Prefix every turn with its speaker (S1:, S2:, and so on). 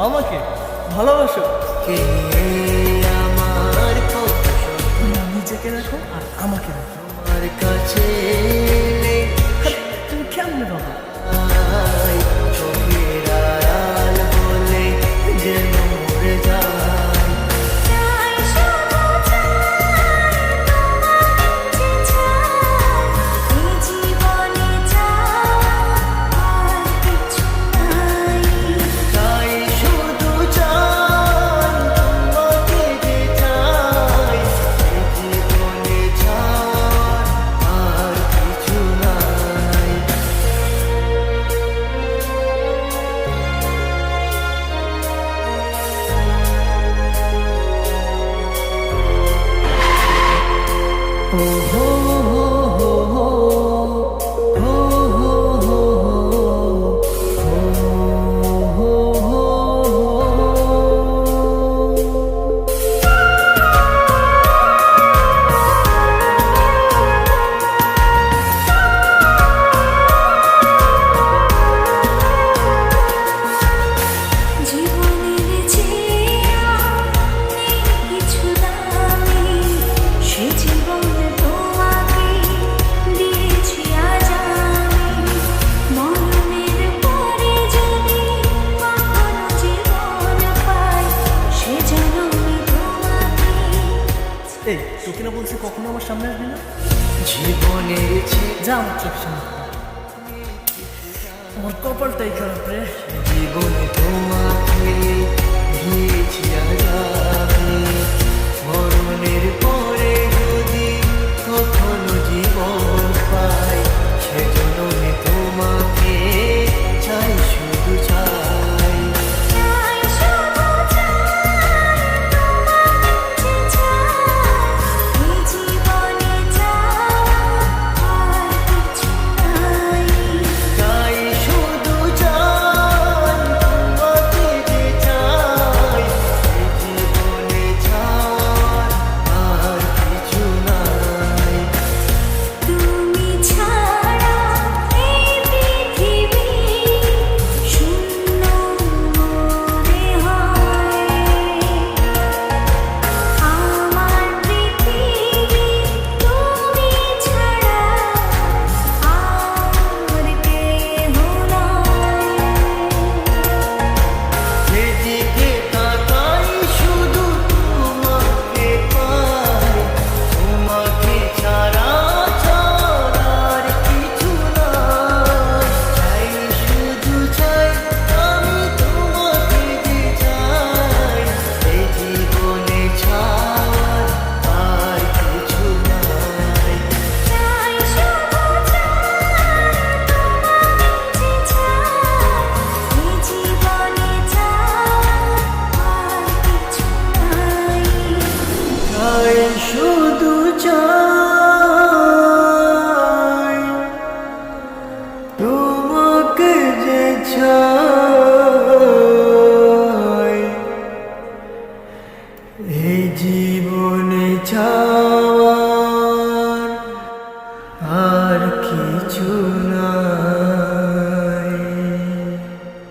S1: আমাকে ভালোবাসো?
S2: কে আমার কথা
S1: তুমি নিজেকে রাখো আর আমাকে রাখো।
S2: তোমার কাছে
S1: তুমি কেমনে বাবা?
S2: চোখের আড়াল বলে যেন মরে যায়। তাই শুধু চাই তোমাকে যে চাই, এই জীবনে চাই আর কিছু নাই। ও হো হো হো হো, হো হো হো হো, হো হো হো।
S3: জীবনের চেয়ে নেই কিছু দামি, সে জীবন তোমাকে দিয়েছি আজ আমি। মরণের পরে যদি কখনো জীবন পাই, সে জন্মে তোমাকে।
S1: এই তোকে না বলছি কখনো আমার সামনে আসবি না?
S2: জীবনের
S1: যা আমার চোখ সামনে। আমার কপালটাই খারাপ রে।
S2: জীবনে তোমাকে দিয়েছি আজ আমি, মরণের পর